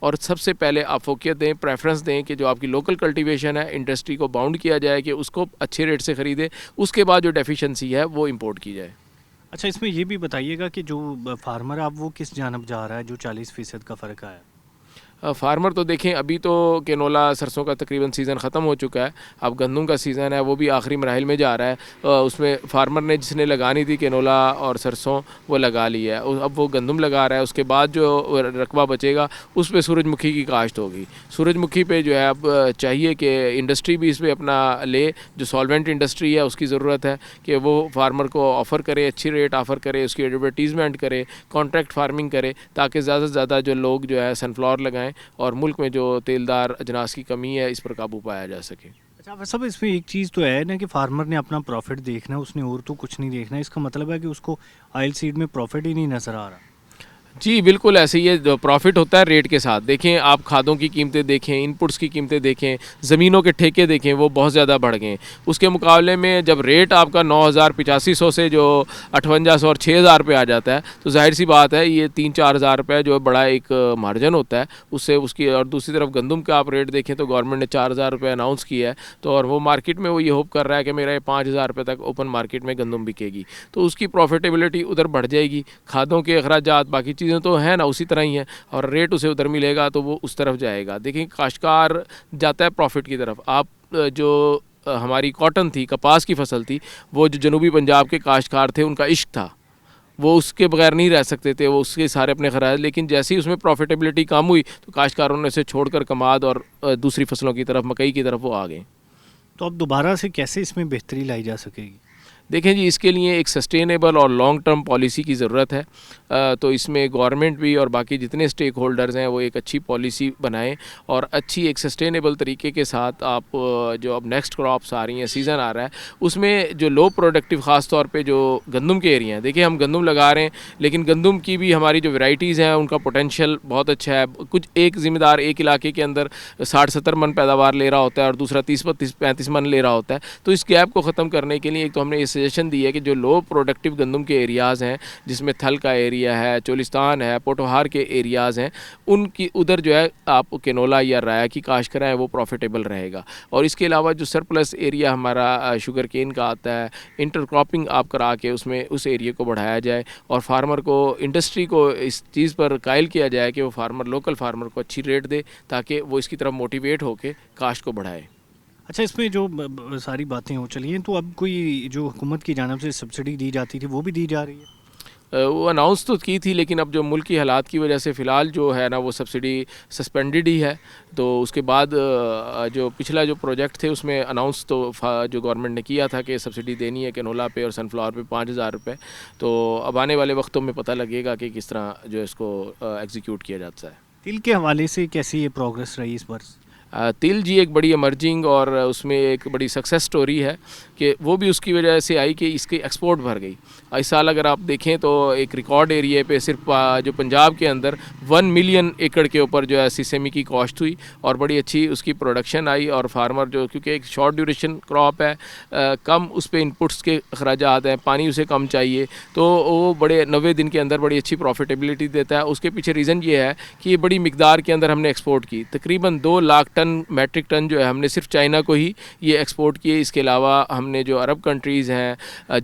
اور سب سے پہلے آپ فوکیت دیں, پریفرنس دیں کہ جو آپ کی لوکل کلٹیویشن ہے انڈسٹری کو باؤنڈ کیا جائے کہ اس کو اچھے ریٹ سے خریدے, اس کے بعد جو ڈیفیشنسی ہے وہ امپورٹ کی جائے. اچھا, اس میں یہ بھی بتائیے گا کہ جو فارمر اب وہ کس جانب جا رہا ہے جو 40% کا فرق آیا؟ فارمر تو دیکھیں ابھی تو کینولا سرسوں کا تقریباً سیزن ختم ہو چکا ہے, اب گندم کا سیزن ہے وہ بھی آخری مراحل میں جا رہا ہے. اس میں فارمر نے جس نے لگانی تھی کینولا اور سرسوں وہ لگا لی ہے, اب وہ گندم لگا رہا ہے. اس کے بعد جو رقبہ بچے گا اس پہ سورج مکھی کی کاشت ہوگی. سورج مکھی پہ جو ہے اب چاہیے کہ انڈسٹری بھی اس پہ اپنا لے, جو سالوینٹ انڈسٹری ہے اس کی ضرورت ہے کہ وہ فارمر کو آفر کرے, اچھی ریٹ آفر کرے, اس کی ایڈورٹیزمنٹ کرے, کانٹریکٹ فارمنگ کرے, تاکہ زیادہ سے زیادہ جو لوگ جو ہے سن فلاور لگائیں اور ملک میں جو تیلدار اجناس کی کمی ہے اس پر قابو پایا جا سکے. اچھا صاحب, اس میں ایک چیز تو ہے نا کہ فارمر نے اپنا پروفٹ دیکھنا ہے, اس نے اور تو کچھ نہیں دیکھنا ہے. اس کا مطلب ہے کہ اس کو آئل سیڈ میں پروفٹ ہی نہیں نظر آ رہا. جی بالکل ایسے ہی ہے, پروفٹ ہوتا ہے ریٹ کے ساتھ. دیکھیں آپ کھادوں کی قیمتیں دیکھیں, ان پٹس کی قیمتیں دیکھیں, زمینوں کے ٹھیکے دیکھیں, وہ بہت زیادہ بڑھ گئے ہیں. اس کے مقابلے میں جب ریٹ آپ کا 9,085 سے جو 5800 اور 6,000 پہ آ جاتا ہے تو ظاہر سی بات ہے یہ 3-4 روپے جو بڑا ایک مارجن ہوتا ہے اس سے اس کی. اور دوسری طرف گندم کا آپ ریٹ دیکھیں تو گورنمنٹ نے 4,000 روپے اناؤنس کیا ہے, تو اور وہ مارکیٹ میں وہ یہ ہوپ کر رہا ہے کہ میرا یہ 5,000 روپے تک اوپن مارکیٹ میں گندم بکے گی, تو اس کی پروفیٹیبلٹی ادھر بڑھ جائے گی. کھادوں کے اخراجات باقی چیزیں تو ہیں نا اسی طرح ہی ہے, اور ریٹ اسے ادھر ملے گا تو وہ اس طرف جائے گا. دیکھیں کاشتکار جاتا ہے پروفٹ کی طرف. آپ جو ہماری کاٹن تھی, کپاس کی فصل تھی, وہ جو جنوبی پنجاب کے کاشتکار تھے ان کا عشق تھا, وہ اس کے بغیر نہیں رہ سکتے تھے, وہ اس کے سارے اپنے خراج. لیکن جیسے ہی اس میں پروفیٹیبلٹی کم ہوئی تو کاشتکاروں نے اسے چھوڑ کر کماد اور دوسری فصلوں کی طرف, مکئی کی طرف وہ آ گئے. تو اب دوبارہ سے کیسے اس میں بہتری لائی جا سکے گی؟ دیکھیں جی, اس کے لیے ایک سسٹینیبل اور لانگ ٹرم پالیسی کی ضرورت ہے. تو اس میں گورنمنٹ بھی اور باقی جتنے اسٹیک ہولڈرز ہیں وہ ایک اچھی پالیسی بنائیں اور اچھی ایک سسٹینیبل طریقے کے ساتھ آپ جو اب نیکسٹ کراپس آ رہی ہیں, سیزن آ رہا ہے, اس میں جو لو پروڈکٹیو خاص طور پہ جو گندم کے ایریا ہیں, دیکھیں ہم گندم لگا رہے ہیں لیکن گندم کی بھی ہماری جو ورائٹیز ہیں ان کا پوٹینشیل بہت اچھا ہے. کچھ ایک ذمہ دار ایک علاقے کے اندر 60-70 من پیداوار لے رہا ہوتا ہے اور دوسرا 30-35 من لے رہا ہوتا ہے. تو اس گیپ کو ختم کرنے کے لیے ایک تو ہم نے یہ سجیشن دی ہے کہ جو لو پروڈکٹیو گندم کے ایریاز ہیں, جس میں تھل کا ایریا ہے, چولستان ہے, پوٹوہار کے ایریاز ہیں, ان کی ادھر جو ہے آپ کینولا یا رایا کی کاشت کرائیں, وہ پروفیٹیبل رہے گا. اور اس کے علاوہ جو سرپلس ایریا ہمارا شوگر کین کا آتا ہے, انٹر کراپنگ آپ کرا کے اس میں اس ایریا کو بڑھایا جائے اور فارمر کو, انڈسٹری کو اس چیز پر قائل کیا جائے کہ وہ فارمر, لوکل فارمر کو اچھی ریٹ دے تاکہ وہ اس کی طرف موٹیویٹ ہو کے کاشت کو بڑھائے. اچھا, اس میں جو ساری باتیں ہو چلی ہیں تو اب کوئی جو حکومت کی جانب سے سبسڈی دی جاتی تھی وہ بھی دی جا رہی ہے؟ وہ اناؤنس تو کی تھی لیکن اب جو ملکی حالات کی وجہ سے فی الحال جو ہے نا وہ سبسڈی سسپینڈڈ ہی ہے. تو اس کے بعد جو پچھلا جو پروجیکٹ تھے اس میں اناؤنس تو جو گورنمنٹ نے کیا تھا کہ سبسڈی دینی ہے کینولا پہ اور سن فلاور پہ 5,000 روپے. تو اب آنے والے وقتوں میں پتہ لگے گا کہ کس طرح جو اس کو ایگزیکیوٹ کیا جاتا ہے. تل کے حوالے سے کیسی یہ پروگرس رہی اس برس؟ تل جی ایک بڑی ایمرجنگ اور اس میں ایک بڑی سکسیس سٹوری ہے کہ وہ بھی اس کی وجہ سے آئی کہ اس کی ایکسپورٹ بڑھ گئی. اس سال اگر آپ دیکھیں تو ایک ریکارڈ ایریے پہ صرف جو پنجاب کے اندر 1 ملین ایکڑ کے اوپر جو ہے سیسیمی کی کاشت ہوئی اور بڑی اچھی اس کی پروڈکشن آئی. اور فارمر جو کیونکہ ایک شارٹ ڈیوریشن کراپ ہے, کم اس پہ انپٹس کے اخراجات ہیں, پانی اسے کم چاہیے, تو وہ بڑے 90 دن کے اندر بڑی اچھی پروفیٹیبلٹی دیتا ہے. اس کے پیچھے ریزن یہ ہے کہ یہ بڑی مقدار کے اندر ہم نے ایکسپورٹ کی, تقریباً 2 لاکھ ٹن میٹرک ٹن جو ہے ہم نے صرف چائنا کو ہی یہ ایکسپورٹ کیے. اس کے علاوہ ہم نے جو عرب کنٹریز ہیں,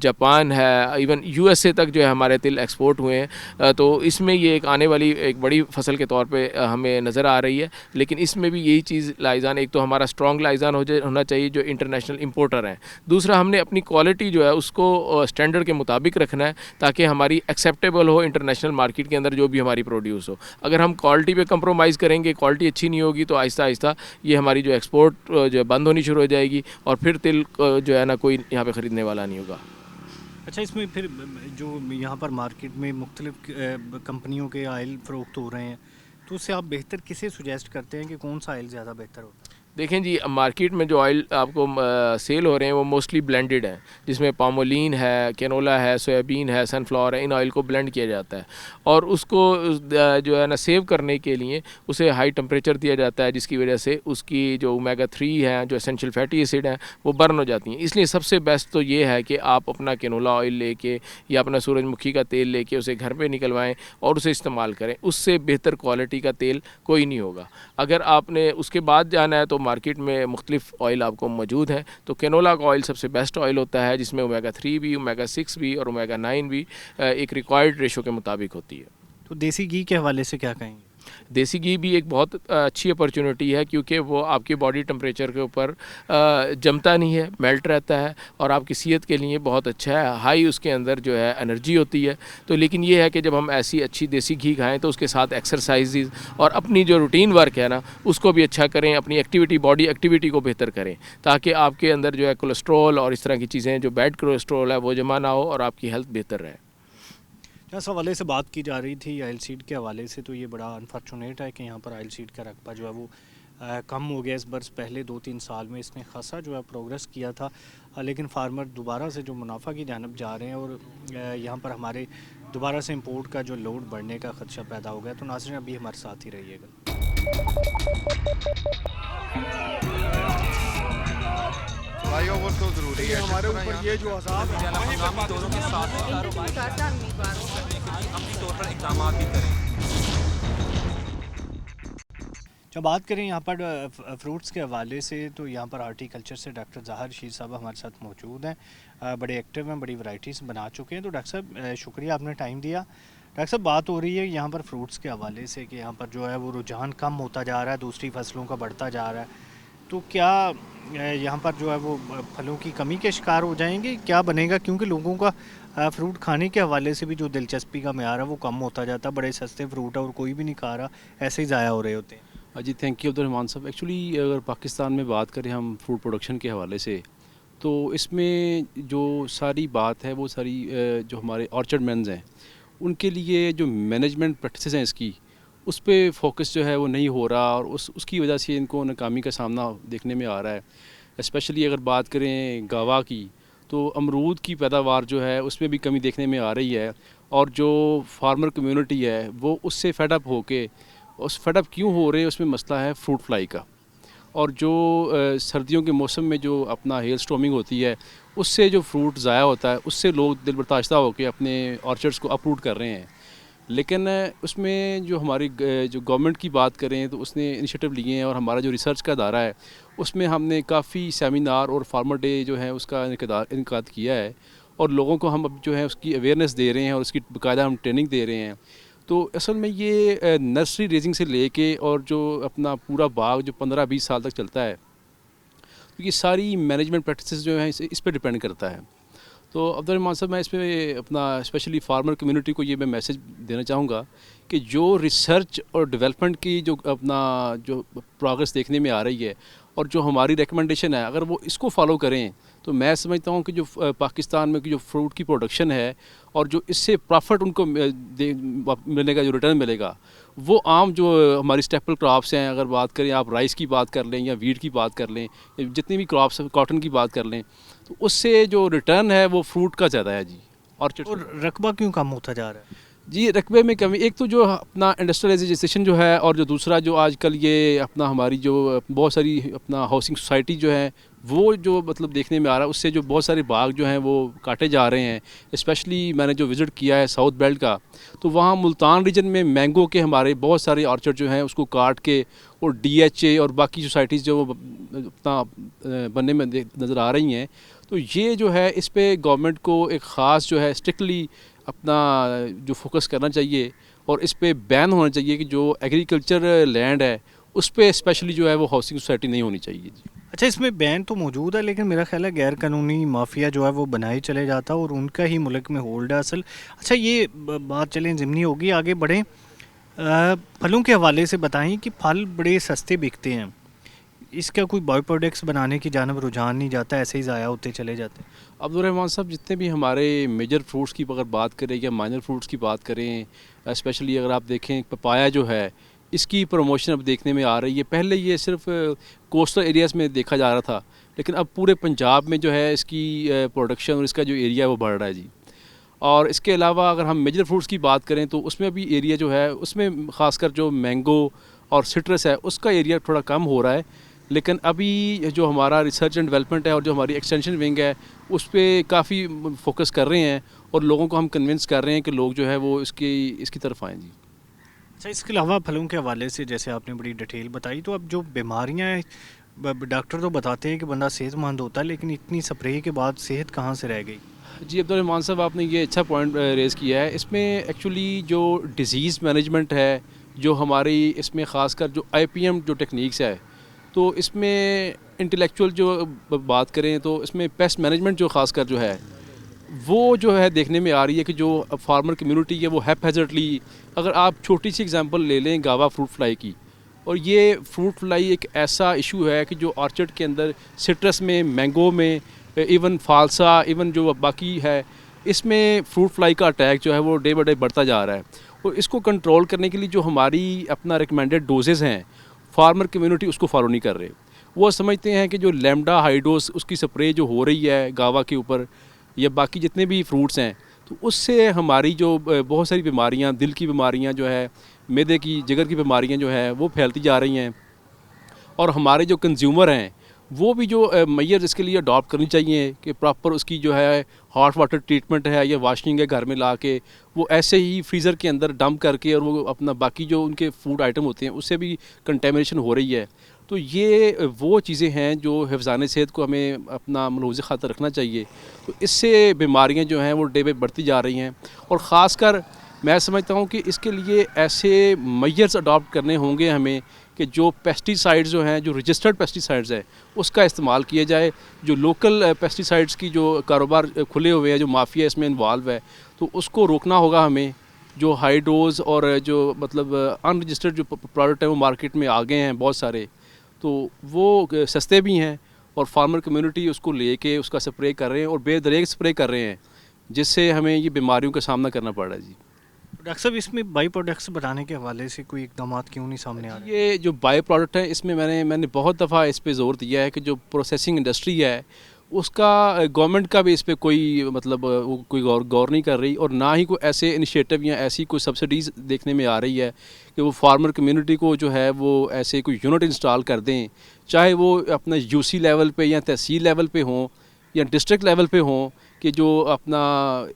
جاپان ہے, ایون یو ایس اے تک جو ہے ہمارے تل ایکسپورٹ ہوئے ہیں. تو اس میں یہ ایک آنے والی ایک بڑی فصل کے طور پہ ہمیں نظر آ رہی ہے. لیکن اس میں بھی یہی چیز لائزان, ایک تو ہمارا اسٹرانگ لائزان ہونا چاہیے جو انٹرنیشنل امپورٹر ہیں. دوسرا ہم نے اپنی کوالٹی جو ہے اس کو اسٹینڈرڈ کے مطابق رکھنا ہے تاکہ ہماری ایکسیپٹیبل ہو انٹرنیشنل مارکیٹ کے اندر جو بھی ہماری پروڈیوس ہو. اگر ہم کوالٹی پہ کمپرومائز کریں گے, کوالٹی اچھی نہیں ہوگی, تو آہستہ آہستہ یہ ہماری جو ایکسپورٹ جو ہے بند ہونی شروع ہو جائے گی اور پھر تل جو ہے نا کوئی یہاں پہ خریدنے والا نہیں ہوگا. اچھا, اس میں پھر جو یہاں پر مارکیٹ میں مختلف کمپنیوں کے آئل فروخت ہو رہے ہیں, تو اس سے آپ بہتر کسے سجیسٹ کرتے ہیں کہ کون سا آئل زیادہ بہتر ہوتا ہے؟ دیکھیں جی مارکیٹ میں جو آئل آپ کو سیل ہو رہے ہیں وہ موسٹلی بلینڈڈ ہیں، جس میں پامولین ہے، کینولا ہے، سویابین ہے، سن فلاور ہے، ان آئل کو بلینڈ کیا جاتا ہے اور اس کو جو ہے نا سیو کرنے کے لیے اسے ہائی ٹمپریچر دیا جاتا ہے، جس کی وجہ سے اس کی جو اومیگا 3 ہیں، جو اسینشیل فیٹی ایسڈ ہیں، وہ برن ہو جاتی ہیں۔ اس لیے سب سے بیسٹ تو یہ ہے کہ آپ اپنا کینولا آئل لے کے یا اپنا سورج مکھی کا تیل لے کے اسے گھر پہ نکلوائیں اور اسے استعمال کریں، اس سے بہتر کوالٹی کا تیل کوئی نہیں ہوگا۔ اگر آپ نے اس کے بعد جانا ہے تو مارکیٹ میں مختلف آئل آپ کو موجود ہیں، تو کینولا کا آئل سب سے بیسٹ آئل ہوتا ہے، جس میں اومیگا 3 بھی، اومیگا 6 بھی اور اومیگا 9 بھی ایک ریکوائرڈ ریشو کے مطابق ہوتی ہے۔ تو دیسی گھی کے حوالے سے کیا کہیں گے؟ دیسی گھی بھی ایک بہت اچھی اپرچونٹی ہے، کیونکہ وہ آپ کی باڈی ٹمپریچر کے اوپر جمتا نہیں ہے، میلٹ رہتا ہے اور آپ کی صحت کے لیے بہت اچھا ہے، ہائی اس کے اندر جو ہے انرجی ہوتی ہے۔ تو لیکن یہ ہے کہ جب ہم ایسی اچھی دیسی گھی کھائیں تو اس کے ساتھ ایکسرسائزز اور اپنی جو روٹین ورک ہے نا اس کو بھی اچھا کریں، اپنی ایکٹیویٹی، باڈی ایکٹیویٹی کو بہتر کریں، تاکہ آپ کے اندر جو ہے کولیسٹرول اور اس طرح کی چیزیں جو بیڈ کولیسٹرول ہے وہ جمع نہ ہو اور آپ کی ہیلتھ بہتر رہے۔ اس حوالے سے بات کی جا رہی تھی آئل سیڈ کے حوالے سے، تو یہ بڑا انفارچونیٹ ہے کہ یہاں پر آئل سیڈ کا رقبہ جو ہے وہ کم ہو گیا اس برس۔ پہلے 2-3 سال میں اس نے خاصا جو ہے پروگرس کیا تھا، لیکن فارمر دوبارہ سے جو منافع کی جانب جا رہے ہیں اور یہاں پر ہمارے دوبارہ سے امپورٹ کا جو لوڈ بڑھنے کا خدشہ پیدا ہو گیا۔ تو ناظرین ابھی ہمارے ساتھ ہی رہیے گا۔ بھائیو وہ تو ضروری ہے، ہمارے اوپر یہ جو عذاب ہے ہنگامی دوروں کے ساتھ کاروبار کرنے کے لیے عملی طور پر اقدامات بھی کریں۔ جب بات کریں یہاں پر فروٹس کے حوالے سے، تو یہاں پر ہارٹیکلچر سے ڈاکٹر ظاہر رشید صاحب ہمارے ساتھ موجود ہیں، بڑے ایکٹیو ہیں، بڑی ورائٹیز بنا چکے ہیں۔ تو ڈاکٹر صاحب شکریہ آپ نے ٹائم دیا۔ ڈاکٹر صاحب بات ہو رہی ہے یہاں پر فروٹس کے حوالے سے کہ یہاں پر جو ہے وہ رجحان کم ہوتا جا رہا ہے، دوسری فصلوں کا بڑھتا جا رہا ہے، تو کیا یہاں پر جو ہے وہ پھلوں کی کمی کے شکار ہو جائیں گے؟ کیا بنے گا؟ کیونکہ لوگوں کا فروٹ کھانے کے حوالے سے بھی جو دلچسپی کا معیار ہے وہ کم ہوتا جاتا ہے، بڑے سستے فروٹ ہے اور کوئی بھی نہیں کھا رہا، ایسے ہی ضائع ہو رہے ہوتے ہیں۔ جی تھینک یو عبدالرحمان صاحب۔ ایکچولی اگر پاکستان میں بات کریں ہم فوڈ پروڈکشن کے حوالے سے، تو اس میں جو ساری بات ہے وہ ساری جو ہمارے آرچرڈ مینز ہیں ان کے لیے جو مینجمنٹ پریکٹسز ہیں اس پہ فوکس جو ہے وہ نہیں ہو رہا، اور اس کی وجہ سے ان کو ناکامی کا سامنا دیکھنے میں آ رہا ہے۔ اسپیشلی اگر بات کریں گاوا کی، تو امرود کی پیداوار جو ہے اس میں بھی کمی دیکھنے میں آ رہی ہے، اور جو فارمر کمیونٹی ہے وہ اس سے فیڈ اپ ہو کے، اس فیڈ اپ کیوں ہو رہے ہیں، اس میں مسئلہ ہے فروٹ فلائی کا، اور جو سردیوں کے موسم میں جو اپنا ہیل سٹارمنگ ہوتی ہے اس سے جو فروٹ ضائع ہوتا ہے، اس سے لوگ دل برداشتہ ہو کے اپنے آرچرڈس کو اپروٹ کر رہے ہیں۔ لیکن اس میں جو ہماری جو گورنمنٹ کی بات کریں تو اس نے انیشیٹو لیے ہیں، اور ہمارا جو ریسرچ کا ادارہ ہے اس میں ہم نے کافی سیمینار اور فارمر ڈے جو ہے اس کا انعقاد کیا ہے، اور لوگوں کو ہم اب جو ہے اس کی اویئرنیس دے رہے ہیں اور اس کی باقاعدہ ہم ٹریننگ دے رہے ہیں۔ تو اصل میں یہ نرسری ریزنگ سے لے کے اور جو اپنا پورا باغ جو 15-20 سال تک چلتا ہے، تو یہ ساری مینجمنٹ پریکٹسز جو ہیں اس پہ ڈپینڈ کرتا ہے۔ تو عبدالرحمان صاحب میں اس پہ اپنا اسپیشلی فارمر کمیونٹی کو یہ میں میسیج دینا چاہوں گا کہ جو ریسرچ اور ڈیولپمنٹ کی جو اپنا جو پروگرس دیکھنے میں آ رہی ہے اور جو ہماری ریکمنڈیشن ہے، اگر وہ اس کو فالو کریں تو میں سمجھتا ہوں کہ جو پاکستان میں جو فروٹ کی پروڈکشن ہے اور جو اس سے پرافٹ ان کو ملے گا، جو ریٹرن ملے گا، وہ عام جو ہماری اسٹیپل کراپس ہیں، اگر بات کریں آپ رائس کی بات کر لیں یا ویٹ کی بات کر لیں، جتنی بھی کراپس کاٹن کی بات کر لیں، تو اس سے جو ریٹرن ہے وہ فروٹ کا زیادہ ہے جی۔ اور رقبہ کیوں کم ہوتا جا رہا ہے؟ جی رقبے میں کمی، ایک تو جو اپنا انڈسٹریلائزیشن جو ہے، اور جو دوسرا جو آج کل یہ اپنا ہماری جو بہت ساری اپنا ہاؤسنگ سوسائٹی جو ہے وہ جو مطلب دیکھنے میں آ رہا ہے، اس سے جو بہت سارے باغ جو ہیں وہ کاٹے جا رہے ہیں۔ اسپیشلی میں نے جو وزٹ کیا ہے ساؤتھ بیلٹ کا، تو وہاں ملتان ریجن میں مینگو کے ہمارے بہت سارے آرچرڈ جو ہیں اس کو کاٹ کے، اور ڈی ایچ اے اور باقی سوسائٹیز جو اپنا بننے میں نظر آ رہی ہیں، تو یہ جو ہے اس پہ گورنمنٹ کو ایک خاص جو ہے اسٹرکٹلی اپنا جو فوکس کرنا چاہیے، اور اس پہ بین ہونا چاہیے کہ جو ایگریکلچر لینڈ ہے اس پہ اسپیشلی جو ہے وہ ہاؤسنگ سوسائٹی نہیں ہونی چاہیے جی۔ اچھا، اس میں بین تو موجود ہے، لیکن میرا خیال ہے غیر قانونی مافیا جو ہے وہ بنائے چلے جاتا ہے اور ان کا ہی ملک میں ہولڈ ہے اصل۔ اچھا یہ بات چلیں ضمنی ہوگی، آگے بڑھیں۔ پھلوں کے حوالے سے بتائیں کہ پھل بڑے سستے بکتے ہیں، اس کا کوئی بائی پروڈکٹس بنانے کی جانب رجحان نہیں جاتا، ایسے ہی ضائع ہوتے چلے جاتے ہیں؟ عبدالرحمان صاحب جتنے بھی ہمارے میجر فروٹس کی اگر بات کریں یا مائنر فروٹس کی بات کریں، اسپیشلی اگر آپ دیکھیں پپایا جو ہے، اس کی پروموشن اب دیکھنے میں آ رہی ہے. پہلے یہ صرف کوسٹل ایریاز میں دیکھا جا رہا تھا, لیکن اب پورے پنجاب میں جو ہے اس کی پروڈکشن اور اس کا جو ایریا ہے وہ بڑھ رہا ہے جی. اور اس کے علاوہ اگر ہم میجر فروٹس کی بات کریں تو اس میں بھی ایریا جو ہے اس میں خاص کر جو مینگو اور سٹرس ہے اس کا ایریا تھوڑا کم ہو رہا ہے. لیکن ابھی جو ہمارا ریسرچ اینڈ ڈیولپمنٹ ہے اور جو ہماری ایکسٹینشن ونگ ہے اس پہ کافی فوکس کر رہے ہیں, اور لوگوں کو ہم کنونس کر رہے ہیں کہ لوگ جو ہے وہ اس کی طرف آئیں جی. اچھا, اس کے علاوہ پھلوں کے حوالے سے جیسے آپ نے بڑی ڈیٹیل بتائی, تو اب جو بیماریاں ہیں ڈاکٹر تو بتاتے ہیں کہ بندہ صحت مند ہوتا ہے, لیکن اتنی سپرے کے بعد صحت کہاں سے رہ گئی؟ جی عبدالرحمان صاحب, آپ نے یہ اچھا پوائنٹ ریز کیا ہے. اس میں ایکچولی جو ڈیزیز مینجمنٹ ہے, جو ہماری اس میں خاص کر جو IPM جو ٹیکنیکس ہے, تو اس میں انٹلیکچوئل جو بات کریں تو اس میں پیسٹ مینجمنٹ جو خاص کر جو ہے وہ جو ہے دیکھنے میں آ رہی ہے کہ جو فارمر کمیونٹی ہے وہ ہیپ ہیزرٹلی, اگر آپ چھوٹی سی اگزامپل لے لیں گاوا فروٹ فلائی کی, اور یہ فروٹ فلائی ایک ایسا ایشو ہے کہ جو آرچرڈ کے اندر سٹرس میں, مینگو میں, ایون فالسا, ایون جو باقی ہے, اس میں فروٹ فلائی کا اٹیک جو ہے وہ ڈے بائی ڈے بڑھتا جا رہا ہے. اور اس کو کنٹرول کرنے کے لیے جو ہماری اپنا ریکمینڈیڈ ڈوزز ہیں, فارمر کمیونٹی اس کو فالو نہیں کر رہے. وہ سمجھتے ہیں کہ جو لیمڈا ہائی ڈوز اس کی سپرے جو ہو رہی ہے گاوا کے اوپر یا باقی جتنے بھی فروٹس ہیں, تو اس سے ہماری جو بہت ساری بیماریاں, دل کی بیماریاں جو ہے, معدے کی, جگر کی بیماریاں جو ہے وہ پھیلتی جا رہی ہیں. اور ہمارے جو کنزیومر ہیں وہ بھی جو میئرز اس کے لیے اڈاپٹ کرنی چاہیے کہ پراپر اس کی جو ہے ہاٹ واٹر ٹریٹمنٹ ہے یا واشنگ ہے گھر میں لا کے, وہ ایسے ہی فریزر کے اندر ڈمپ کر کے, اور وہ اپنا باقی جو ان کے فوڈ آئٹم ہوتے ہیں اس سے بھی کنٹیمنیشن ہو رہی ہے. تو یہ وہ چیزیں ہیں جو حفظان صحت کو ہمیں اپنا ملحوظ خاطر رکھنا چاہیے. تو اس سے بیماریاں جو ہیں وہ ڈے بائی بڑھتی جا رہی ہیں, اور خاص کر میں سمجھتا ہوں کہ اس کے لیے ایسے میئرز اڈاپٹ کرنے ہوں گے ہمیں کہ جو پیسٹی سائڈز جو ہیں, جو رجسٹرڈ پیسٹی سائڈز ہے اس کا استعمال کیا جائے. جو لوکل پیسٹی سائڈز کی جو کاروبار کھلے ہوئے ہیں, جو مافیا اس میں انوالو ہے, تو اس کو روکنا ہوگا ہمیں. جو ہائی ڈوز اور جو مطلب ان رجسٹرڈ جو پروڈکٹ ہیں وہ مارکیٹ میں آ گئے ہیں بہت سارے, تو وہ سستے بھی ہیں, اور فارمر کمیونٹی اس کو لے کے اس کا سپرے کر رہے ہیں اور بے دریغ سپرے کر رہے ہیں, جس سے ہمیں یہ بیماریوں کا سامنا کرنا پڑ رہا ہے. جی ڈاکٹر صاحب, اس میں بائی پروڈکٹس بنانے کے حوالے سے کوئی اقدامات کیوں نہیں سامنے آ رہے؟ یہ جو بائی پروڈکٹ ہے اس میں میں نے بہت دفعہ اس پہ زور دیا ہے کہ جو پروسیسنگ انڈسٹری ہے اس کا گورنمنٹ کا بھی اس پہ کوئی مطلب کوئی غور نہیں کر رہی, اور نہ ہی کوئی ایسے انیشیٹو یا ایسی کوئی سبسڈیز دیکھنے میں آ رہی ہے کہ وہ فارمر کمیونٹی کو جو ہے وہ ایسے کوئی یونٹ انسٹال کر دیں, چاہے وہ اپنا UC لیول پہ یا تحصیل لیول پہ ہوں یا ڈسٹرکٹ لیول پہ ہوں, کہ جو اپنا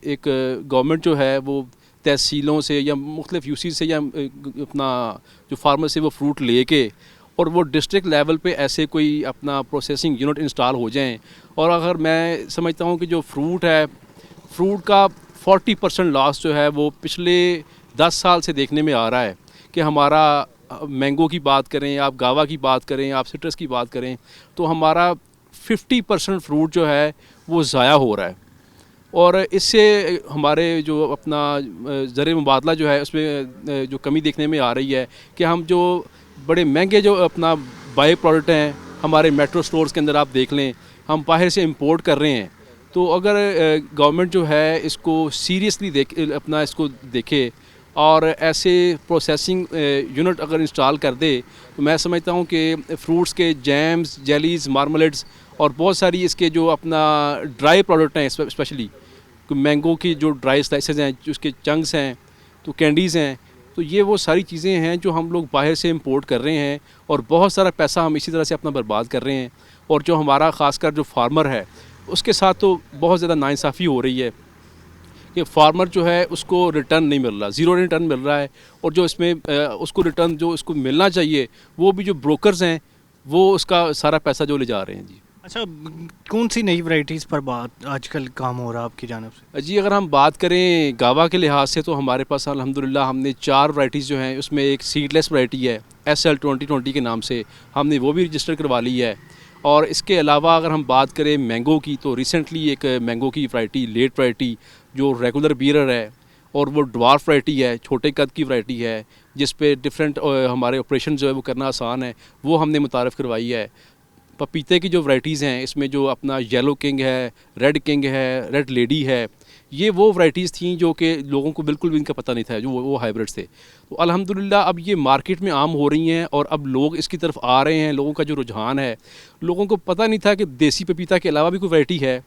ایک گورنمنٹ جو ہے وہ تحصیلوں سے یا مختلف UC سے یا اپنا جو فارمر سے وہ فروٹ لے کے, اور وہ ڈسٹرکٹ لیول پہ ایسے کوئی اپنا پروسیسنگ یونٹ انسٹال ہو جائیں. اور اگر میں سمجھتا ہوں کہ جو فروٹ ہے, فروٹ کا 40% لاس جو ہے وہ پچھلے 10 سال سے دیکھنے میں آ رہا ہے کہ ہمارا مینگو کی بات کریں, آپ گاوا کی بات کریں, آپ سٹرس کی بات کریں, تو ہمارا 50% فروٹ جو ہے وہ ضائع ہو رہا ہے. اور اس سے ہمارے جو اپنا زر مبادلہ جو ہے اس میں جو کمی دیکھنے میں آ رہی ہے کہ ہم جو بڑے مہنگے جو اپنا بائی پروڈکٹ ہیں ہمارے میٹرو سٹورز کے اندر آپ دیکھ لیں, ہم باہر سے امپورٹ کر رہے ہیں. تو اگر گورنمنٹ جو ہے اس کو سیریسلی اپنا اس کو دیکھے اور ایسے پروسیسنگ یونٹ اگر انسٹال کر دے, تو میں سمجھتا ہوں کہ فروٹس کے جیمز, جیلیز, مارملیٹس اور بہت ساری اس کے جو اپنا ڈرائی پروڈکٹ ہیں, اسپیشلی مینگو کی جو ڈرائی سلائسز ہیں, جو اس کے چنکس ہیں, تو کینڈیز ہیں, تو یہ وہ ساری چیزیں ہیں جو ہم لوگ باہر سے امپورٹ کر رہے ہیں, اور بہت سارا پیسہ ہم اسی طرح سے اپنا برباد کر رہے ہیں. اور جو ہمارا خاص کر جو فارمر ہے اس کے ساتھ تو بہت زیادہ ناانصافی ہو رہی ہے کہ فارمر جو ہے اس کو ریٹرن نہیں مل رہا, زیرو ریٹرن مل رہا ہے, اور جو اس میں اس کو ریٹرن جو اس کو ملنا چاہیے وہ بھی جو بروکرز ہیں وہ اس کا سارا پیسہ جو لے جا رہے ہیں. جی اچھا, کون سی نئی ورائٹیز پر بات آج کل کام ہو رہا ہے آپ کی جانب سے؟ جی اگر ہم بات کریں گاوا کے لحاظ سے تو ہمارے پاس الحمدللہ ہم نے 4 ورائٹیز جو ہیں, اس میں ایک سیڈ لیس ورائٹی ہے SL 2020 کے نام سے, ہم نے وہ بھی رجسٹر کروا لی ہے. اور اس کے علاوہ اگر ہم بات کریں مینگو کی, تو ریسنٹلی ایک مینگو کی ورائٹی, لیٹ ورائٹی جو ریگولر بیئرر ہے, اور وہ ڈوارف ورائٹی ہے, چھوٹے قد کی ورائٹی ہے, جس پہ ڈفرینٹ ہمارے آپریشن جو ہے وہ کرنا آسان ہے, وہ ہم نے متعارف کروائی ہے. پپیتے کی جو ورائٹیز ہیں اس میں جو اپنا یلو کنگ ہے, ریڈ کنگ ہے, ریڈ لیڈی ہے, یہ وہ ورائٹیز تھیں جو کہ لوگوں کو بالکل بھی ان کا پتہ نہیں تھا، جو وہ ہائیبرڈ تھے. تو الحمدللہ اب یہ مارکیٹ میں عام ہو رہی ہیں اور اب لوگ اس کی طرف آ رہے ہیں. لوگوں کا جو رجحان ہے، لوگوں کو پتہ نہیں تھا کہ دیسی پپیتا کے علاوہ بھی کوئی ورائٹی ہے.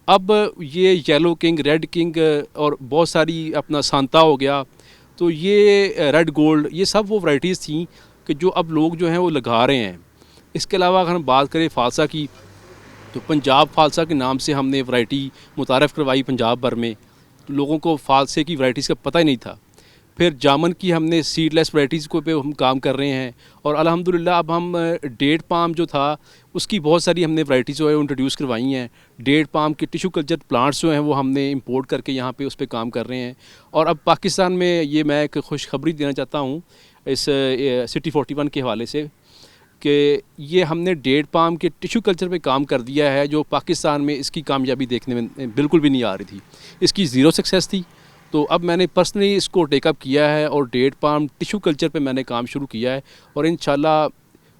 اب یہ یلو کنگ، ریڈ کنگ اور بہت ساری اپنا سانتا ہو گیا، تو یہ ریڈ گولڈ، یہ سب وہ ورائٹیز تھیں کہ جو اب لوگ جو ہیں وہ لگا رہے ہیں. اس کے علاوہ اگر ہم بات کریں فالسا کی، تو پنجاب فالسا کے نام سے ہم نے ورائٹی متعارف کروائی پنجاب بھر میں. لوگوں کو فالسے کی ورائٹیز کا پتہ ہی نہیں تھا. پھر جامن کی ہم نے سیڈ لیس ورائٹیز کو پہ ہم کام کر رہے ہیں. اور الحمدللہ اب ہم ڈیٹ پام جو تھا اس کی بہت ساری ہم نے ورائٹیز جو ہے انٹروڈیوس کروائی ہیں. ڈیٹ پام کے ٹیشو کلچر پلانٹس جو ہیں وہ ہم نے امپورٹ کر کے یہاں پہ اس پہ کام کر رہے ہیں. اور اب پاکستان میں یہ میں ایک خوشخبری دینا چاہتا ہوں اس سٹی 41 کے حوالے سے کہ یہ ہم نے ڈیٹ پام کے ٹیشو کلچر پہ کام کر دیا ہے، جو پاکستان میں اس کی کامیابی دیکھنے میں بالکل بھی نہیں آ رہی تھی. اس کی زیرو سکسیس تھی. تو اب میں نے پرسنلی اس کو ٹیک اپ کیا ہے اور ڈیٹ پام ٹیشو کلچر پہ میں نے کام شروع کیا ہے. اور انشاءاللہ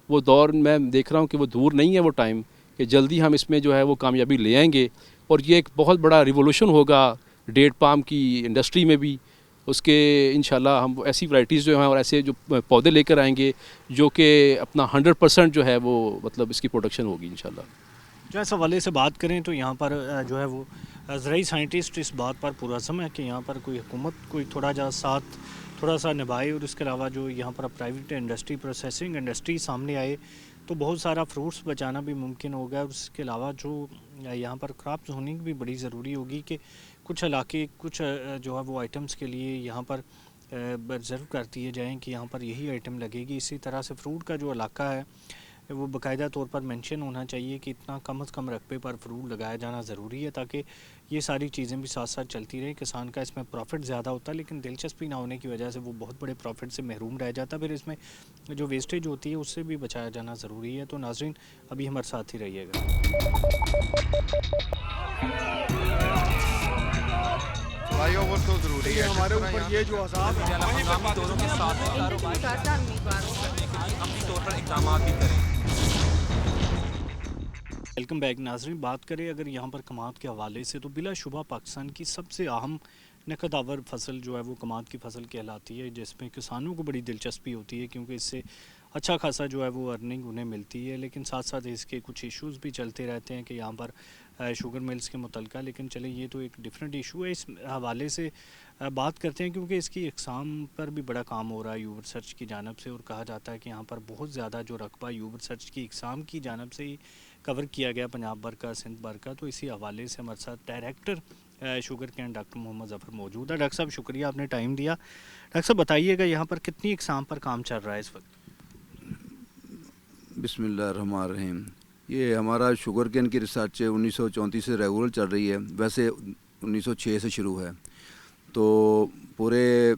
وہ دور میں دیکھ رہا ہوں کہ وہ دور نہیں ہے وہ ٹائم کہ جلدی ہم اس میں جو ہے وہ کامیابی لے آئیں گے. اور یہ ایک بہت بڑا ریولوشن ہوگا ڈیٹ پام کی انڈسٹری میں بھی. اس کے انشاءاللہ ہم ایسی ورائٹیز جو ہیں اور ایسے جو پودے لے کر آئیں گے جو کہ اپنا 100% جو ہے وہ مطلب اس کی پروڈکشن ہوگی انشاءاللہ. جو اس حوالے سے بات کریں تو یہاں پر جو ہے وہ زرعی سائنٹسٹ اس بات پر پرعزم ہے کہ یہاں پر کوئی حکومت کوئی تھوڑا سا نبھائے، اور اس کے علاوہ جو یہاں پر پرائیویٹ انڈسٹری، پروسیسنگ انڈسٹری سامنے آئے تو بہت سارا فروٹس بچانا بھی ممکن ہوگا. اس کے علاوہ جو یہاں پر کراپس ہونے بھی بڑی ضروری ہوگی کہ کچھ علاقے کچھ جو ہے وہ آئٹمس کے لیے یہاں پر ریزرو کر دیے جائیں کہ یہاں پر یہی آئٹم لگے گی. اسی طرح سے فروٹ کا جو علاقہ ہے وہ باقاعدہ طور پر مینشن ہونا چاہیے کہ اتنا کم از کم رقبے پر فروٹ لگایا جانا ضروری ہے تاکہ یہ ساری چیزیں بھی ساتھ ساتھ چلتی رہیں. کسان کا اس میں پروفٹ زیادہ ہوتا ہے لیکن دلچسپی نہ ہونے کی وجہ سے وہ بہت بڑے پروفٹ سے محروم رہ جاتا ہے. پھر اس میں جو ویسٹیج ہوتی ہے اس سے بھی بچایا جانا ضروری ہے. تو ناظرین ابھی ہمارے ساتھ ہی رہیے گا. فلائی اوور تو ضروری ہے ہمارے اوپر. یہ جو عذاب ہے مقامی دوروں کے ساتھ کاروبار کرنے کے لیے عملی طور پر اقدامات بھی کریں. ویلکم بیک ناظرین. بات کریں اگر یہاں پر کماد کے حوالے سے تو بلا شبہ پاکستان کی سب سے اہم نقد آور فصل جو ہے وہ کماد کی فصل کہلاتی ہے، جس میں کسانوں کو بڑی دلچسپی ہوتی ہے کیونکہ اس سے اچھا خاصا جو ہے وہ ارننگ انہیں ملتی ہے. لیکن ساتھ ساتھ اس کے کچھ ایشوز بھی چلتے رہتے ہیں کہ یہاں پر شوگر ملز کے متعلقہ. لیکن چلیں یہ تو ایک ڈیفرنٹ ایشو ہے. اس حوالے سے بات کرتے ہیں کیونکہ اس کی اقسام پر بھی بڑا کام ہو رہا ہے یوبر سرچ کی جانب سے، اور کہا جاتا ہے کہ یہاں پر بہت زیادہ جو رقبہ یوبر سرچ کی اقسام کی جانب سے ہی کور کیا گیا پنجاب بھر کا، سندھ بھر کا. تو اسی حوالے سے ہمارے ساتھ ڈائریکٹر شوگر کین ڈاکٹر محمد ظفر موجود ہے. ڈاکٹر صاحب شکریہ آپ نے ٹائم دیا. ڈاکٹر صاحب بتائیے گا یہاں پر کتنی اقسام پر کام چل رہا ہے اس وقت؟ بسم اللہ الرحمن الرحیم. یہ ہمارا شوگر کین کی ریسرچ 1934 سے ریگولر چل رہی ہے، ویسے 1906 سے شروع ہے. تو پورے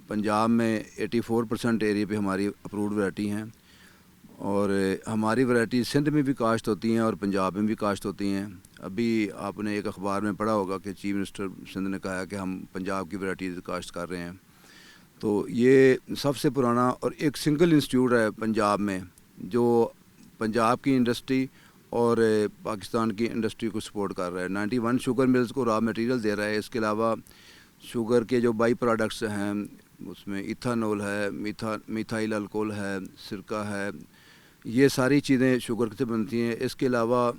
پنجاب میں 84% ایریا پہ ہماری اپرووڈ ورائٹی ہیں، اور ہماری ورائٹی سندھ میں بھی کاشت ہوتی ہیں اور پنجاب میں بھی کاشت ہوتی ہیں. ابھی آپ نے ایک اخبار میں پڑھا ہوگا کہ چیف منسٹر سندھ نے کہا کہ ہم پنجاب کی ورائٹیز کاشت کر رہے ہیں. تو یہ سب سے پرانا اور ایک سنگل انسٹیٹیوٹ ہے پنجاب میں جو پنجاب کی انڈسٹری اور پاکستان کی انڈسٹری کو سپورٹ کر رہا ہے. 91 شوگر ملز کو را میٹیریل دے رہا ہے. اس کے علاوہ شوگر کے جو بائی پروڈکٹس ہیں اس میں ایتھانول ہے، میتھائل الکول ہے، سرکہ ہے، یہ ساری چیزیں شوگر سے بنتی ہیں. اس کے علاوہ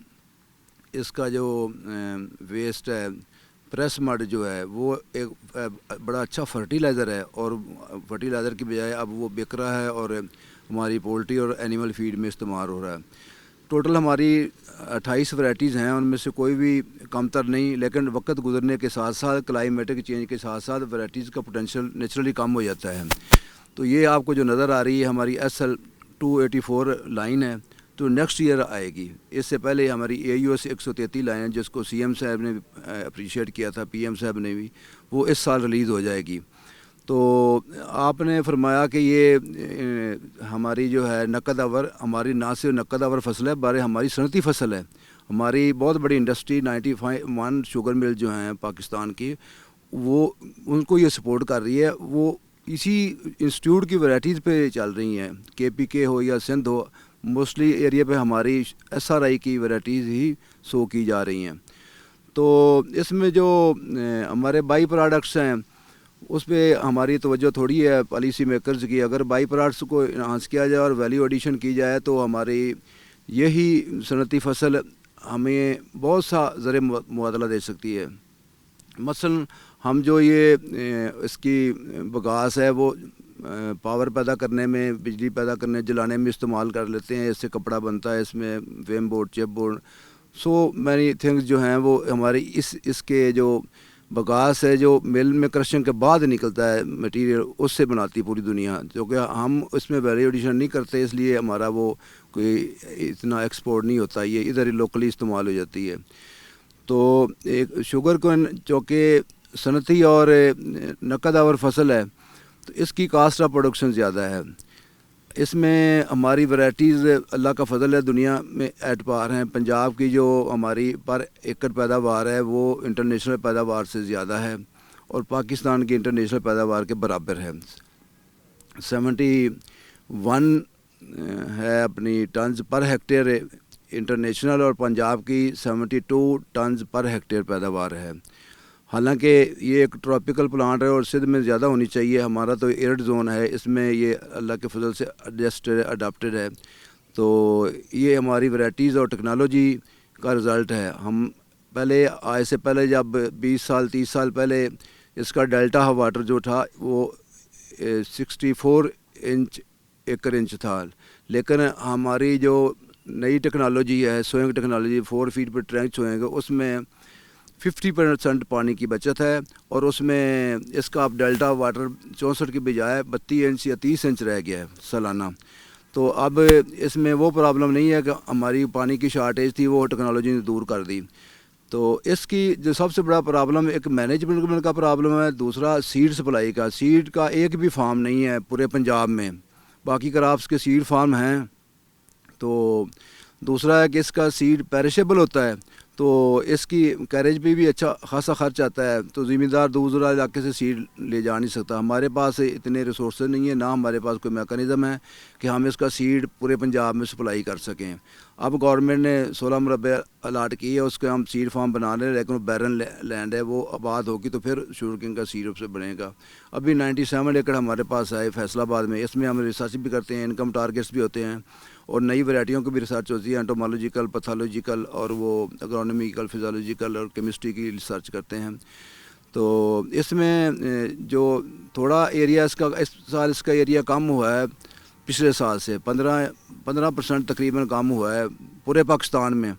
اس کا جو ویسٹ ہے، پریس مڈ جو ہے، وہ ایک بڑا اچھا فرٹیلائزر ہے، اور فرٹیلائزر کی بجائے اب وہ بک رہا ہے اور ہماری پولٹری اور اینیمل فیڈ میں استعمال ہو رہا ہے. ٹوٹل ہماری 28 ورائٹیز ہیں، ان میں سے کوئی بھی کم تر نہیں. لیکن وقت گزرنے کے ساتھ ساتھ کلائمیٹک چینج کے ساتھ ساتھ ورائٹیز کا پوٹینشیل نیچرلی کم ہو جاتا ہے. تو یہ آپ کو جو نظر آ رہی ہے ہماری SL 284 لائن ہے، تو نیکسٹ ایئر آئے گی. اس سے پہلے ہماری AUS 133 لائن ہے جس کو CM صاحب نے اپریشیٹ کیا تھا، PM صاحب نے بھی، وہ اس سال ریلیز ہو جائے گی. تو آپ نے فرمایا کہ یہ ہماری جو ہے نقد آور، ہماری نہ صرف نقد آور فصل ہے بلکہ ہماری صنعتی فصل ہے. ہماری بہت بڑی انڈسٹری 91 شوگر مل جو ہیں پاکستان کی، وہ ان کو یہ سپورٹ کر رہی ہے. وہ اسی انسٹیٹیوٹ کی ورائٹیز پہ چل رہی ہیں، KPK ہو یا سندھ ہو. موسٹلی ایریا پہ ہماری SRI کی ورائٹیز ہی سو کی جا رہی ہیں. تو اس میں جو ہمارے بائی پروڈکٹس ہیں اس پہ ہماری توجہ تھوڑی ہے پالیسی میکرز کی. اگر بائی پروڈکٹس کو انہانس کیا جائے اور ویلیو ایڈیشن کی جائے تو ہماری یہی صنعتی فصل ہمیں بہت سا زر مبادلہ دے سکتی ہے. مثلا ہم جو یہ اس کی بگاس ہے وہ پاور پیدا کرنے میں، بجلی پیدا کرنے، جلانے میں استعمال کر لیتے ہیں. اس سے کپڑا بنتا ہے، اس میں فیم بورڈ، چپ بورڈ، سو مینی تھنگس جو ہیں وہ ہماری اس کے جو بگاس ہے جو مل میں کرشنگ کے بعد نکلتا ہے مٹیریل، اس سے بناتی پوری دنیا. کیونکہ ہم اس میں ویلیو ایڈیشن نہیں کرتے، اس لیے ہمارا وہ کوئی اتنا ایکسپورٹ نہیں ہوتا، یہ ادھر ہی لوکلی استعمال ہو جاتی ہے. تو ایک شوگر کون چونکہ صنعتی اور نقد آور فصل ہے تو اس کی کاسٹ آف پروڈکشن زیادہ ہے. اس میں ہماری ورائٹیز اللہ کا فضل ہے دنیا میں ایٹ پار ہیں. پنجاب کی جو ہماری پر ایکڑ پیداوار ہے وہ انٹرنیشنل پیداوار سے زیادہ ہے اور پاکستان کی انٹرنیشنل پیداوار کے برابر ہے. 71 ہے اپنی ٹنز پر ہیکٹیئر انٹرنیشنل، اور پنجاب کی 72 ٹنز پر ہیکٹیئر پیداوار ہے. حالانکہ یہ ایک ٹراپیکل پلانٹ ہے اور سندھ میں زیادہ ہونی چاہیے. ہمارا تو ایئرڈ زون ہے، اس میں یہ اللہ کے فضل سے اڈاپٹڈ ہے. تو یہ ہماری ورائٹیز اور ٹیکنالوجی کا رزلٹ ہے. ہم پہلے آج سے پہلے جب 20 سال 30 سال پہلے اس کا ڈیلٹا واٹر جو تھا وہ 64 انچ ایکڑ انچ تھا، لیکن ہماری جو نئی ٹیکنالوجی ہے سوئنگ ٹیکنالوجی 4 فیٹ پر ٹرینچ سوئنگ، اس میں 50% پانی کی بچت ہے اور اس میں اس کا اب ڈیلٹا واٹر 64 کی بجائے 32 انچ یا 30 انچ رہ گیا ہے سالانہ. تو اب اس میں وہ پرابلم نہیں ہے کہ ہماری پانی کی شارٹیج تھی وہ ٹیکنالوجی نے دور کر دی. تو اس کی جو سب سے بڑا پرابلم ایک مینجمنٹ کا پرابلم ہے، دوسرا سیڈ سپلائی کا. سیڈ کا ایک بھی فارم نہیں ہے پورے پنجاب میں، باقی کراپس کے سیڈ فارم ہیں. تو دوسرا ہے کہ اس کا سیڈ پیرشیبل ہوتا ہے تو اس کی کیریج پہ بھی اچھا خاصا خرچ آتا ہے. تو زمیندار دوسرا علاقے سے سیڈ لے جا نہیں سکتا. ہمارے پاس اتنے ریسورسز نہیں ہیں، نہ ہمارے پاس کوئی میکانزم ہے کہ ہم اس کا سیڈ پورے پنجاب میں سپلائی کر سکیں. اب گورنمنٹ نے 16 مربع الاٹ کی ہے، اس کے ہم سیڈ فارم بنا رہے ہیں، لیکن وہ بیرن لینڈ ہے، وہ آباد ہوگی تو پھر شوگر کین کا سیڈ سے بنے گا. ابھی 97 ایکڑ ہمارے پاس ہے فیصل آباد میں، اس میں ہم ریسرچ بھی کرتے ہیں، انکم ٹارگیٹس بھی ہوتے ہیں اور نئی ورائٹیوں کی بھی ریسرچ ہوتی ہے، انٹومالوجیکل، پیتھولوجیکل اور وہ اگرونومیکل، فزیولوجیکل اور کیمسٹری کی ریسرچ کرتے ہیں. تو اس میں جو تھوڑا ایریا اس کا اس سال اس کا ایریا کم ہوا ہے پچھلے سال سے 15% تقریباً کم ہوا ہے پورے پاکستان میں.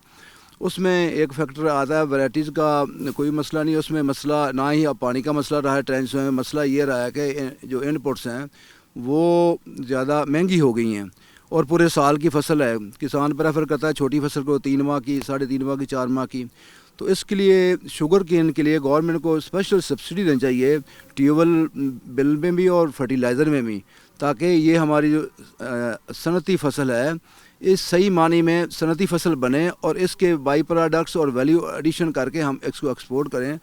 اس میں ایک فیکٹر آتا ہے ورائٹیز کا کوئی مسئلہ نہیں، اس میں مسئلہ نہ ہی پانی کا مسئلہ رہا ہے ٹرینچ میں. مسئلہ یہ رہا ہے کہ جو ان پٹس ہیں وہ زیادہ مہنگی ہو گئی ہیں اور پورے سال کی فصل ہے. کسان پریفر کرتا ہے چھوٹی فصل کو 3 ماہ کی، 3.5 ماہ کی، 4 ماہ کی. تو اس کے لیے شوگر کین کے لیے گورنمنٹ کو اسپیشل سبسڈی دینی چاہیے ٹیوبل بل میں بھی اور فرٹیلائزر میں بھی، تاکہ یہ ہماری جو صنعتی فصل ہے اس صحیح معنی میں صنعتی فصل بنے اور اس کے بائی پروڈکٹس اور ویلیو ایڈیشن کر کے ہم اس کو ایکسپورٹ کریں.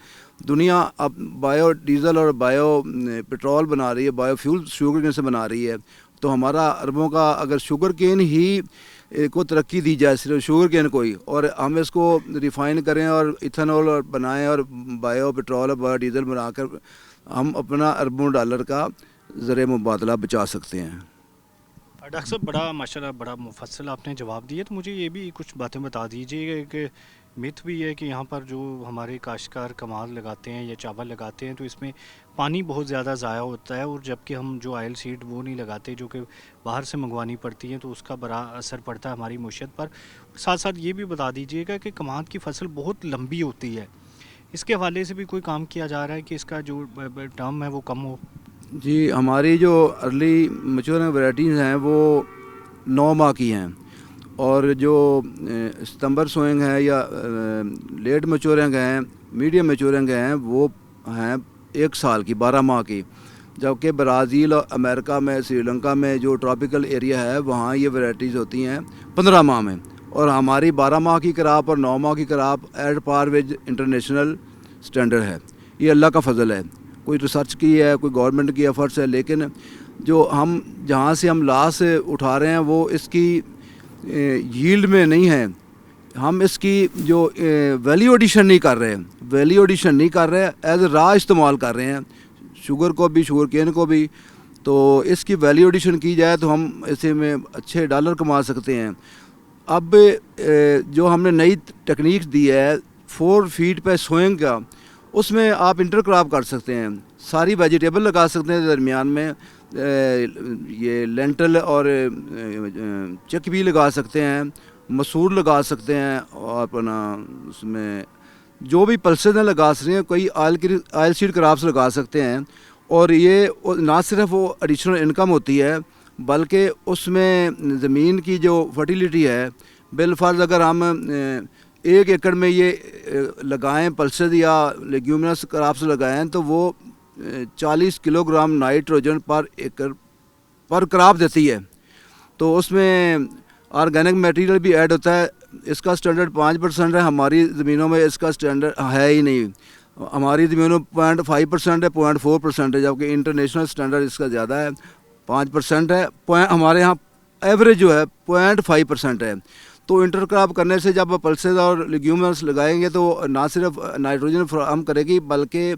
دنیا اب بایو ڈیزل اور بایو پیٹرول بنا رہی ہے، bio fuel sugar can say بنا رہی ہے. تو ہمارا عربوں کا اگر شوگر کین ہی کو ترقی دی جائے، صرف شوگر کین کو ہی، اور ہم اس کو ریفائن کریں اور ایتھنول اور بنائیں اور بایو پیٹرول اور بایو ڈیزل بنا کر ہم اپنا اربوں ڈالر کا زر مبادلہ بچا سکتے ہیں. ڈاکٹر صاحب بڑا ماشاءاللہ بڑا مفصل آپ نے جواب دیا. تو مجھے یہ بھی کچھ باتیں بتا دیجیے کہ متھ بھی ہے کہ یہاں پر جو ہمارے کاشتکار کمال لگاتے ہیں یا چاول لگاتے ہیں تو اس میں پانی بہت زیادہ ضائع ہوتا ہے، اور جبکہ ہم جو آئل سیڈ وہ نہیں لگاتے جو کہ باہر سے منگوانی پڑتی ہیں تو اس کا بڑا اثر پڑتا ہے ہماری معیشت پر. ساتھ ساتھ یہ بھی بتا دیجیے گا کہ کماد کی فصل بہت لمبی ہوتی ہے، اس کے حوالے سے بھی کوئی کام کیا جا رہا ہے کہ اس کا جو ٹرم ہے وہ کم ہو؟ جی، ہماری جو ارلی میچورنگ ورائٹیز ہیں وہ 9 ماہ کی ہیں، اور جو ستمبر سوئنگ ہے یا لیٹ میچورنگ ہیں، میڈیم میچورنگ ہیں، وہ ہیں 1 سال کی 12 ماہ کی. جبکہ برازیل اور امریکہ میں، سری لنکا میں جو ٹراپیکل ایریا ہے وہاں یہ ورائٹیز ہوتی ہیں 15 ماہ میں، اور ہماری 12 ماہ کی کراپ اور 9 ماہ کی crop at par Vij international standard ہے. یہ اللہ کا فضل ہے، کوئی ریسرچ کی ہے، کوئی گورنمنٹ کی ایفرٹس ہے، لیکن جو ہم جہاں سے ہم لاس اٹھا رہے ہیں وہ اس کی ییلڈ میں نہیں ہے. ہم اس کی جو ویلیو ایڈیشن نہیں کر رہے ایز اے را استعمال کر رہے ہیں، شوگر کو بھی، شوگر کین کو بھی. تو اس کی ویلیو ایڈیشن کی جائے تو ہم اسے میں اچھے ڈالر کما سکتے ہیں. اب جو ہم نے نئی ٹیکنیک دی ہے 4 فیٹ پہ سوئنگ کا، اس میں آپ انٹر کراپ کر سکتے ہیں، ساری ویجیٹیبل لگا سکتے ہیں درمیان میں، یہ لینٹل اور چک بھی لگا سکتے ہیں، مسور لگا سکتے ہیں، اور اپنا اس میں جو بھی پلسز ہیں لگا سکتے ہیں، کوئی آئل سیڈ کراپس لگا سکتے ہیں. اور یہ نہ صرف وہ ایڈیشنل انکم ہوتی ہے بلکہ اس میں زمین کی جو فرٹیلیٹی ہے، بالفرض اگر ہم 1 ایکڑ میں یہ لگائیں پلسز یا لیگیومنس کراپس لگائیں تو وہ 40 کلو گرام نائٹروجن پر ایکڑ پر کراپ دیتی ہے. تو اس میں آرگینک میٹیریل بھی ایڈ ہوتا ہے. اس کا سٹینڈرڈ 5% ہے، ہماری زمینوں میں اس کا سٹینڈرڈ ہے ہی نہیں. ہماری زمینوں 0.5% ہے، 0.4% ہے، جبکہ انٹرنیشنل سٹینڈرڈ اس کا زیادہ ہے، 5% ہے. ہمارے ہاں ایوریج جو ہے 0.5% ہے. تو انٹر کراپ کرنے سے جب پلسز اور لیگیومنس لگائیں گے تو نہ صرف نائٹروجن فراہم کرے گی بلکہ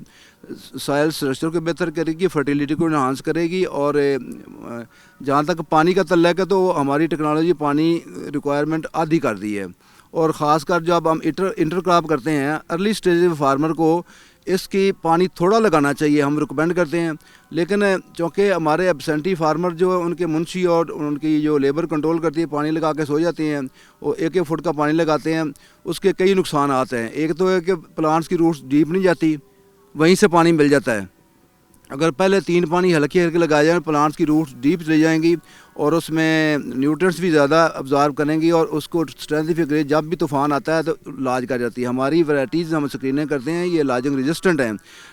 سائل اسٹرکچر کو بہتر کرے گی، فرٹیلیٹی کو انہانس کرے گی. اور جہاں تک پانی کا تعلق ہے تو ہماری ٹیکنالوجی پانی ریکوائرمنٹ آدھی کر دی ہے. اور خاص کر جب ہم انٹر کراپ کرتے ہیں ارلی اسٹیج فارمر کو اس کی پانی تھوڑا لگانا چاہیے، ہم ریکمینڈ کرتے ہیں. لیکن چونکہ ہمارے ایبسینٹی فارمر جو ان کے منشی اور ان کی جو لیبر کنٹرول کرتی ہے پانی لگا کے سو جاتے ہیں، وہ 1 فٹ کا پانی لگاتے ہیں، اس کے کئی نقصانات ہیں. ایک تو ہے کہ پلانٹس کی روٹس ڈیپ نہیں جاتی، وہیں سے پانی مل جاتا ہے. اگر پہلے 3 پانی ہلکے ہلکے لگائے جائیں پلانٹس کی روٹس ڈیپ چلی جائیں گی اور اس میں نیوٹرنٹس بھی زیادہ ابزارو کریں گی اور اس کو اسٹرینتھفکلی جب بھی طوفان آتا ہے تو لاج کر جاتی ہے. ہماری ورائٹیز ہم اسکریننگ کرتے ہیں یہ لاجنگ ریزسٹنٹ ہیں،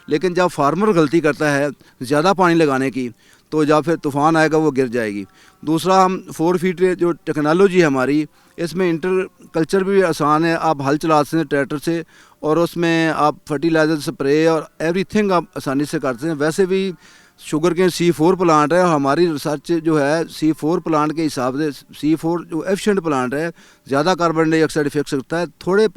لیکن جب فارمر غلطی کرتا ہے زیادہ پانی لگانے کی تو جب پھر طوفان آئے گا وہ گر جائے گی. دوسرا ہم 4 فیٹ جو ٹیکنالوجی ہے ہماری، اس میں انٹر کلچر بھی آسان ہے. آپ ہل چلا سکتے ہیں ٹریکٹر سے اور اس میں آپ فرٹیلائزر اسپرے اور ایوری تھنگ آپ آسانی سے کرتے ہیں. ویسے بھی شوگر کین C4 پلانٹ ہے، ہماری ریسرچ جو ہے C4 پلانٹ کے حساب سے C4 جو ایفیشینٹ پلانٹ ہے، زیادہ کاربن ڈائی آکسائڈ فکس کرتا ہے تھوڑے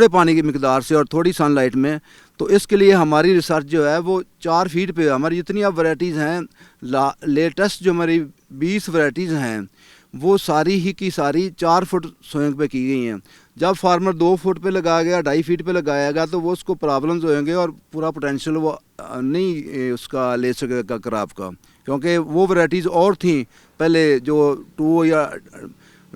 پانی کی مقدار سے اور تھوڑی سن لائٹ میں. تو اس کے لیے ہماری ریسرچ جو ہے وہ 4 فیٹ پہ، ہماری جتنی اب ورائٹیز ہیں لیٹسٹ جو ہماری 20 ورائٹیز ہیں وہ ساری ہی کی ساری 4 فٹ سوئنگ پہ کی گئی ہیں. جب فارمر 2 فٹ پہ لگایا گیا، 2.5 فیٹ پہ لگایا گیا تو وہ اس کو پرابلمز ہوئیں گے اور پورا پوٹینشیل وہ نہیں اس کا لے سکے گا کراپ کا، کیونکہ وہ ورائٹیز اور تھیں پہلے جو 2 یا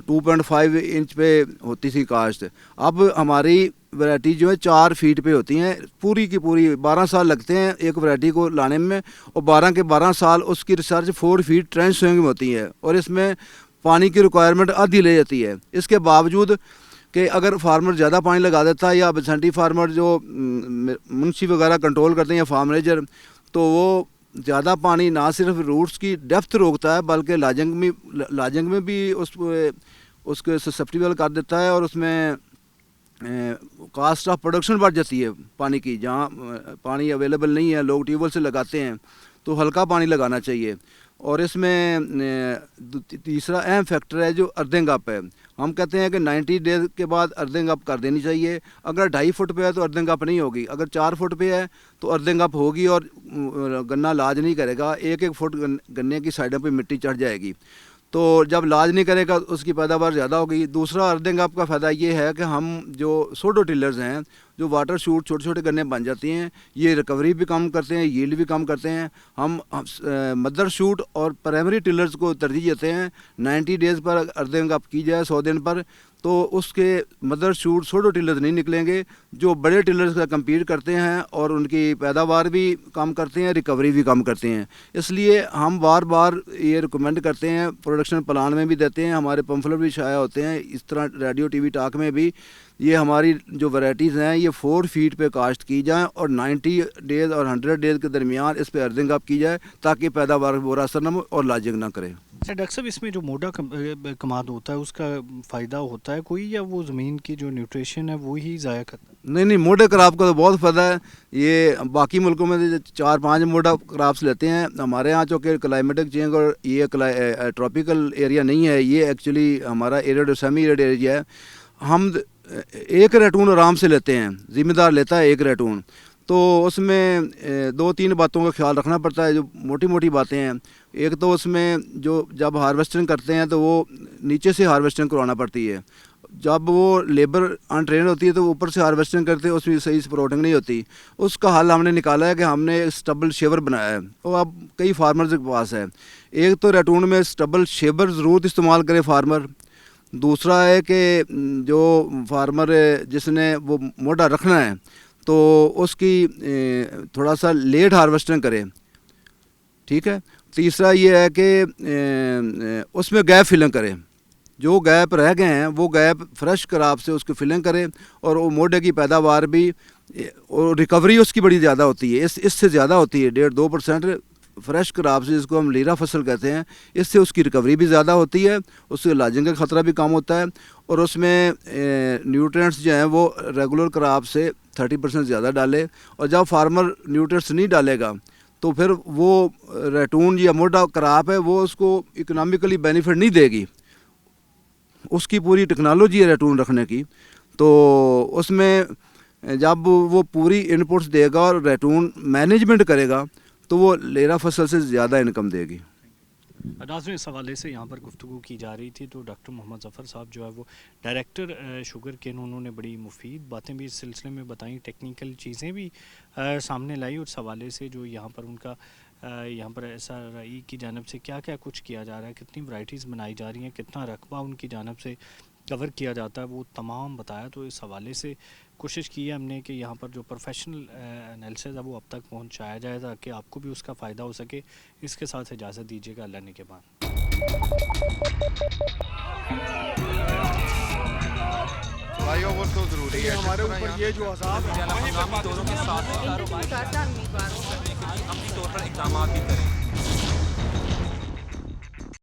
2.5 انچ پہ ہوتی تھی کاشت. اب ہماری ورائٹی جو ہے 4 فیٹ پہ ہوتی ہیں، پوری کی پوری 12 سال لگتے ہیں ایک ورائٹی کو لانے میں، اور 12 کے 12 سال اس کی ریسرچ 4 فیٹ ٹرینچ سوئنگ میں ہوتی ہے اور اس میں پانی کی ریکوائرمنٹ آدھی لے جاتی ہے. اس کے باوجود کہ اگر فارمر زیادہ پانی لگا دیتا ہے یا بسنٹی فارمر جو منشی وغیرہ کنٹرول کرتے ہیں یا فارم مینیجر، تو وہ زیادہ پانی نہ صرف روٹس کی ڈیپتھ روکتا ہے بلکہ لاجنگ میں بھی اس کو سسپٹیبل کر دیتا ہے اور اس میں کاسٹ آف پروڈکشن بڑھ جاتی ہے پانی کی. جہاں پانی اویلیبل نہیں ہے لوگ ٹیوب ویل سے لگاتے ہیں تو ہلکا پانی لگانا چاہیے. اور اس میں تیسرا اہم فیکٹر ہے جو ارتھنگ اپ ہے. ہم کہتے ہیں کہ 90 ڈیز کے بعد ارتھنگ اپ کر دینی چاہیے. اگر 2.5 فٹ پہ ہے تو ارتھنگ اپ نہیں ہوگی، اگر 4 فٹ پہ ہے تو ارتھنگ اپ ہوگی اور گنا لاج نہیں کرے گا. 1 فٹ گنے کی سائڈوں پہ مٹی چڑھ جائے گی تو جب لاج نہیں کرے گا اس کی پیداوار زیادہ ہوگی. دوسرا ارتھنگ اپ کا فائدہ یہ ہے کہ ہم جو سوڈو ٹلرز ہیں جو واٹر شوٹ چھوٹے چھوٹے گنے بن جاتی ہیں، یہ ریکوری بھی کم کرتے ہیں، ییلڈ بھی کم کرتے ہیں. ہم مدر شوٹ اور پرائمری ٹلرز کو ترجیح دیتے ہیں. 90 ڈیز پر ارتھنگ اپ کی جائے 100 دن پر تو اس کے مدر شوٹ سوڈو ٹلرز نہیں نکلیں گے جو بڑے ٹلرز کا کمپیٹ کرتے ہیں اور ان کی پیداوار بھی کم کرتے ہیں، ریکوری بھی کم کرتے ہیں. اس لیے ہم بار بار یہ ریکمینڈ کرتے ہیں، پروڈکشن پلان میں بھی دیتے ہیں، ہمارے پمفلٹ بھی شائع ہوتے ہیں، اس طرح ریڈیو ٹی وی ٹاک میں بھی. یہ ہماری جو ورائٹیز ہیں یہ 4 فیٹ پہ کاشت کی جائیں اور 90 ڈیز اور 100 ڈیز کے درمیان اس پہ ارتھنگ اپ کی جائے تاکہ پیداوار برا اثر نہ ہو اور لاجنگ نہ کرے. اچھا ڈاکٹر صاحب، اس میں جو موٹا کماد ہوتا ہے اس کا فائدہ ہوتا ہے کوئی، یا وہ زمین کی جو نیوٹریشن ہے وہی ضائع کرتا ہے؟ نہیں، موٹے کراپ کا تو بہت فائدہ ہے. یہ باقی ملکوں میں 4-5 موٹا کراپس لیتے ہیں. ہمارے ہاں چونکہ کلائمیٹک چینج اور یہ ٹراپیکل ایریا نہیں ہے، یہ ایکچولی ہمارا ایریڈ اور سیمی ایریڈ ایریا ہے. ہم ایک ریٹون آرام سے لیتے ہیں, ذمہ دار لیتا ہے ایک ریٹون, تو اس میں 2-3 باتوں کا خیال رکھنا پڑتا ہے جو موٹی موٹی باتیں ہیں. ایک تو اس میں جو جب ہارویسٹنگ کرتے ہیں تو وہ نیچے سے ہارویسٹنگ کروانا پڑتی ہے. جب وہ لیبر انٹرین ہوتی ہے تو اوپر سے ہارویسٹنگ کرتے ہیں, اس میں صحیح سپروٹنگ نہیں ہوتی. اس کا حل ہم نے نکالا ہے کہ ہم نے اسٹبل شیور بنایا ہے, وہ اب کئی فارمرز کے پاس ہے. ایک تو ریٹون میں اسٹبل شیور ضرور استعمال کرے فارمر. دوسرا ہے کہ جو فارمر جس نے وہ موٹا رکھنا ہے تو اس کی تھوڑا سا لیٹ ہارویسٹنگ کرے, ٹھیک ہے. تیسرا یہ ہے کہ اس میں گیپ فلنگ کرے, جو گیپ رہ گئے ہیں وہ گیپ فریش کراپ سے اس کی فلنگ کرے, اور وہ موڈے کی پیداوار بھی اور ریکوری اس کی بڑی زیادہ ہوتی ہے, اس سے زیادہ ہوتی ہے 1.5-2% فریش کراپ سے, جس کو ہم لیرا فصل کہتے ہیں. اس سے اس کی ریکوری بھی زیادہ ہوتی ہے, اس سے لاجنگ کا خطرہ بھی کم ہوتا ہے, اور اس میں نیوٹرینٹس جو ہیں وہ ریگولر کراپ سے 30% زیادہ ڈالے. اور جب فارمر نیوٹرینٹس نہیں ڈالے گا تو پھر وہ ریٹون یا موٹا کراپ ہے وہ اس کو اکنامکلی بینیفٹ نہیں دے گی. اس کی پوری ٹیکنالوجی ہے ریٹون رکھنے کی, تو اس میں جب وہ پوری انپٹس دے گا اور ریٹون مینجمنٹ کرے گا تو وہ لیرا فصل سے زیادہ انکم دے گی. ناظرین, اس حوالے سے یہاں پر گفتگو کی جا رہی تھی تو ڈاکٹر محمد ظفر صاحب جو ہے وہ ڈائریکٹر شوگر کین, انہوں نے بڑی مفید باتیں بھی اس سلسلے میں بتائیں, ٹیکنیکل چیزیں بھی سامنے لائی, اور اس حوالے سے جو یہاں پر ان کا یہاں پر SRI کی جانب سے کیا کیا کچھ کیا جا رہا ہے, کتنی ورائٹیز بنائی جا رہی ہیں, کتنا رقبہ ان کی جانب سے کور کیا جاتا ہے, وہ تمام بتایا. تو اس حوالے سے کوشش کی ہے ہم نے کہ یہاں پر جو پروفیشنل انالیسز ہے وہ اب تک پہنچایا جائے تاکہ آپ کو بھی اس کا فائدہ ہو سکے. اس کے ساتھ اجازت دیجیے گا, اللہ نے کے بعد. فلائی اوور تو ضروری ہے ہمارے اوپر, یہ جو ہنگامی دوروں کے ساتھ کاروبار اپنی طور پر اقدامات بھی کریں.